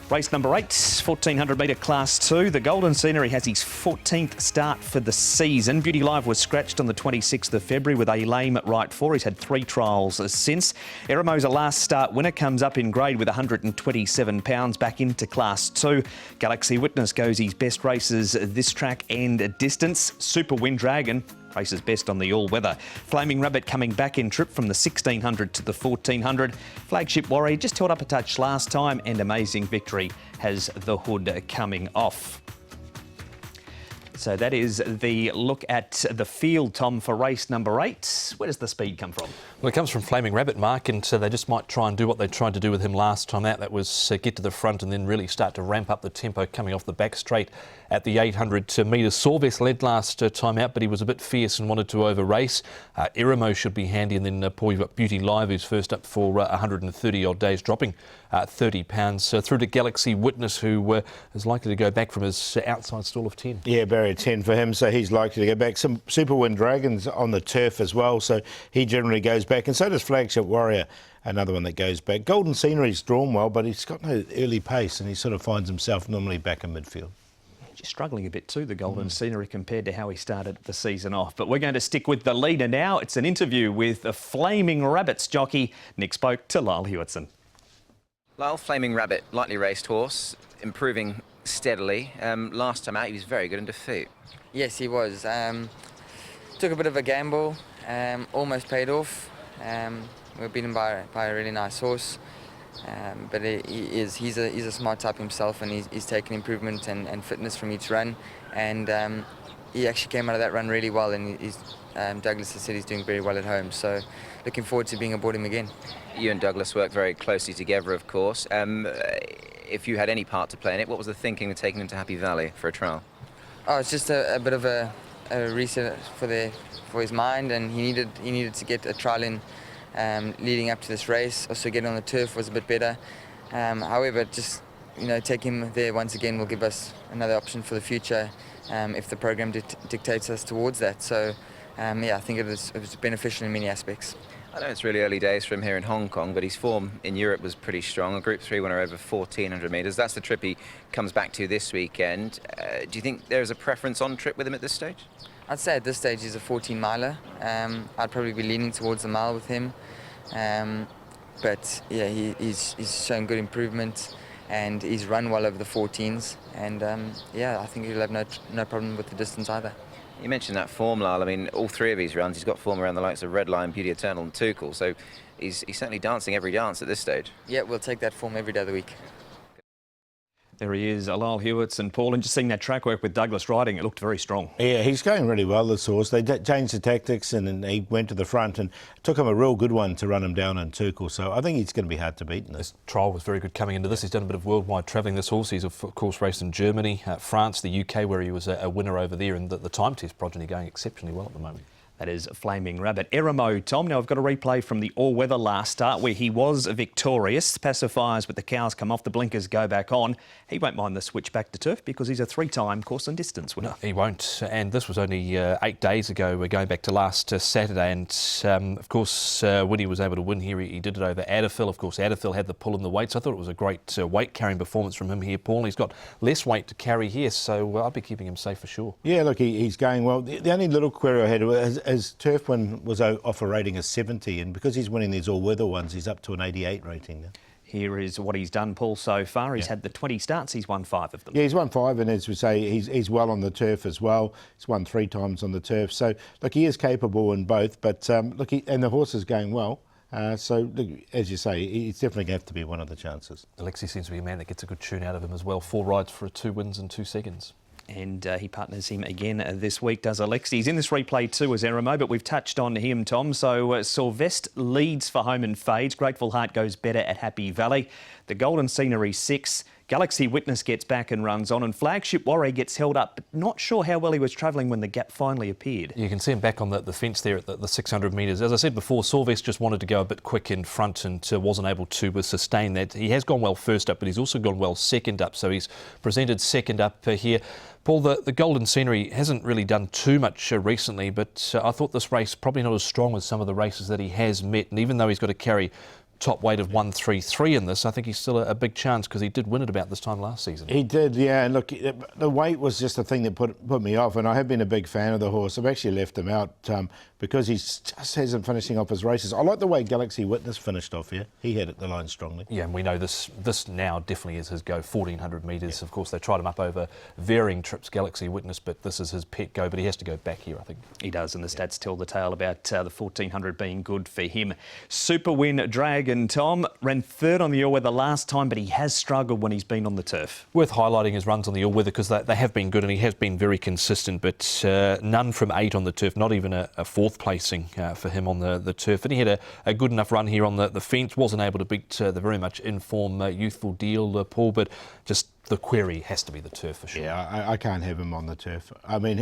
Race number 8, 1400 metre Class 2. The Golden Scenery has his 14th start for the season. Beauty Live was scratched on the 26th of February with a lame right fore. He's had 3 trials since. Eramo's a last start winner, comes up in grade with 127 pounds back into Class 2. Galaxy Witness goes his best races this track and distance. Super Wind Dragon races best on the all-weather. Flaming Rabbit coming back in trip from the 1600 to the 1400. Flagship Warrior just held up a touch last time, and Amazing Victory has the hood coming off. So that is the look at the field, Tom, for race number 8. Where does the speed come from? Well, it comes from Flaming Rabbit, Mark, and they just might try and do what they tried to do with him last time out. That was get to the front and then really start to ramp up the tempo coming off the back straight at the 800 metres. Sorvest led last time out, but he was a bit fierce and wanted to over-race. Eramo should be handy, and then Paul, you've got Beauty Live, who's first up for 130-odd days, dropping 30 pounds. Through to Galaxy Witness, who is likely to go back from his outside stall of 10. Yeah, barrier 10 for him, so he's likely to go back. Some Super Wind Dragons on the turf as well, so he generally goes back, and so does Flagship Warrior, another one that goes back. Golden Scenery's drawn well, but he's got no early pace, and he sort of finds himself normally back in midfield. Just struggling a bit too, the Golden Scenery, compared to how he started the season off. But we're going to stick with the leader now. It's an interview with the Flaming Rabbits jockey. Nick spoke to Lyle Hewitson. Lyle, Flaming Rabbit, lightly raced horse, improving steadily. Last time out, he was very good in defeat. Yes, he was. Took a bit of a gamble, almost paid off. We were beaten by a really nice horse. But he's a smart type himself, and he's taken improvement and fitness from each run, and he actually came out of that run really well, and Douglas has said he's doing very well at home, so looking forward to being aboard him again. You and Douglas work very closely together, of course. If you had any part to play in it, what was the thinking of taking him to Happy Valley for a trial? Oh, it's just a bit of a reset for his mind, and he needed to get a trial in leading up to this race. Also, getting on the turf was a bit better. However, just taking him there once again will give us another option for the future if the program dictates us towards that. So, yeah, I think it was beneficial in many aspects. I know it's really early days for him here in Hong Kong, but his form in Europe was pretty strong. A Group 3 winner over 1400 metres. That's the trip he comes back to this weekend. Do you think there's a preference on trip with him at this stage? I'd say at this stage he's a 14-miler. I'd probably be leaning towards the mile with him. But yeah, he's shown good improvement, and he's run well over the 14s. And yeah, I think he'll have no problem with the distance either. You mentioned that form, Lyle. I mean, all 3 of his runs, he's got form around the likes of Red Lion, Beauty Eternal and Tuchel. So he's certainly dancing every dance at this stage. Yeah, we'll take that form every day of the week. There he is, Lyle Hewitson, Paul, and just seeing that track work with Douglas riding, it looked very strong. Yeah, he's going really well, this horse. They changed the tactics, and then he went to the front, and it took him a real good one to run him down in Tuchel. So I think he's going to be hard to beat in this. This trial was very good coming into this. He's done a bit of worldwide travelling, this horse. He's, of course, raced in Germany, France, the UK, where he was a winner over there, and the time test progeny going exceptionally well at the moment. That is Flaming Rabbit. Eramo, Tom, now I've got a replay from the all-weather last start where he was victorious. Pacifiers with the cows come off, the blinkers go back on. He won't mind the switch back to turf because he's a 3-time course and distance winner. No, he won't. And this was only 8 days ago. We're going back to last Saturday. And, of course, when he was able to win here, he did it over Adderfill. Of course, Adderfill had the pull in the weights. I thought it was a great weight-carrying performance from him here, Paul. He's got less weight to carry here, so I'll be keeping him safe for sure. Yeah, look, he's going well. The only little query I had was his turf win was off a rating of 70, and because he's winning these all-weather ones, he's up to an 88 rating now. Here is what he's done, Paul, so far. He's had the 20 starts. He's won 5 of them. Yeah, he's won 5, and as we say, he's well on the turf as well. He's won 3 times on the turf. So, look, he is capable in both, but look, and the horse is going well. So, look, as you say, he's definitely going to have to be one of the chances. Alexi seems to be a man that gets a good tune out of him as well. 4 rides for 2 wins and 2 seconds. And he partners him again this week, does Alexi. He's in this replay too as Eramo, but we've touched on him, Tom. So Sorvest leads for home and fades. Grateful Heart goes better at Happy Valley. The Golden Scenery 6. Galaxy Witness gets back and runs on, and Flagship Warrior gets held up, but not sure how well he was travelling when the gap finally appeared. You can see him back on the fence there at the 600 metres. As I said before, Sorvest just wanted to go a bit quick in front and wasn't able to sustain that. He has gone well first up, but he's also gone well second up, so he's presented second up here. Paul, the Golden Scenery hasn't really done too much recently, but I thought this race probably not as strong as some of the races that he has met, and even though he's got to carry top weight of 133 in this, I think he's still a big chance because he did win it about this time last season. He did, yeah. And look, the weight was just the thing that put me off. And I have been a big fan of the horse. I've actually left him out because he just hasn't finishing off his races. I like the way Galaxy Witness finished off here. He had the line strongly. Yeah, and we know this now definitely is his go, 1,400 metres. Yeah. Of course, they tried him up over varying trips, Galaxy Witness, but this is his pet go. But he has to go back here, I think. He does, and the stats tell the tale about the 1,400 being good for him. Super Win Dragon, Tom, ran third on the all-weather last time, but he has struggled when he's been on the turf. Worth highlighting his runs on the all-weather because they have been good and he has been very consistent, but none from 8 on the turf, not even a fourth placing for him on the turf. And he had a good enough run here on the fence, wasn't able to beat the very much in-form Youthful Deal, Paul, but just the query has to be the turf for sure. Yeah, I can't have him on the turf. I mean,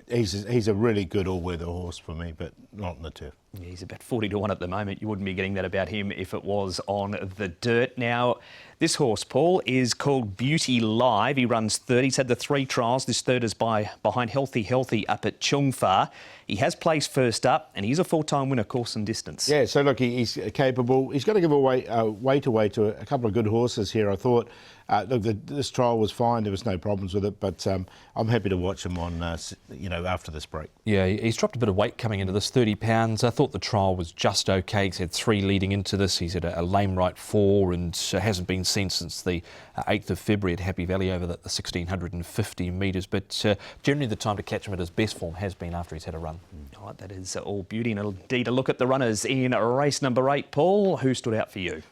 he's a really good all-weather horse for me, but not on the turf. Yeah, he's about 40 to 1 at the moment. You wouldn't be getting that about him if it was on the dirt. Now, this horse, Paul, is called Beauty Live. He runs third. He's had the 3 trials. This third is behind Healthy up at Chungfa. He has placed first up, and he's a 4-time winner, course and distance. Yeah, so look, he's capable. He's got to give away weight away to a couple of good horses here, I thought. Look, this trial was fine. There was no problems with it, but I'm happy to watch him on, after this break. Yeah, he's dropped a bit of weight coming into this, 30 pounds. I thought the trial was just okay. He's had 3 leading into this. He's had a lame right 4 and hasn't been seen since the 8th of February at Happy Valley over the 1,650 metres. But generally the time to catch him at his best form has been after he's had a run. Oh, that is all beauty. And indeed, a look at the runners in race number 8. Paul, who stood out for you?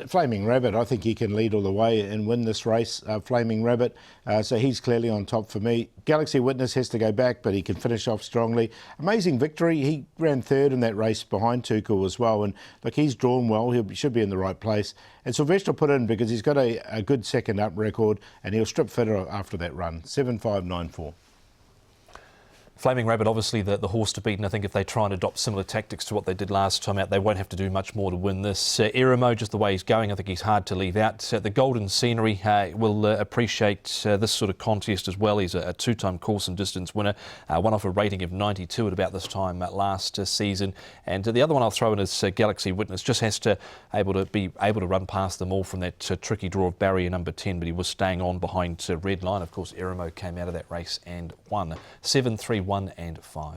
Flaming Rabbit. I think he can lead all the way and win this race, Flaming Rabbit. So he's clearly on top for me. Galaxy Witness has to go back, but he can finish off strongly. Amazing Victory. He ran third in that race behind Tuku as well. And look, he's drawn well. He should be in the right place. And Sylvester put in because he's got a good second up record and he'll strip fitter after that run. 7.594. Flaming Rabbit, obviously the horse to beat, and I think if they try and adopt similar tactics to what they did last time out, they won't have to do much more to win this. Eremo, just the way he's going, I think he's hard to leave out. The Golden Scenery will appreciate this sort of contest as well. He's a 2-time course and distance winner, one off a rating of 92 at about this time last season. And the other one I'll throw in is Galaxy Witness. Just has to be able to run past them all from that tricky draw of barrier number 10, but he was staying on behind Red Line. Of course, Eremo came out of that race and won 7-3. 1 and 5.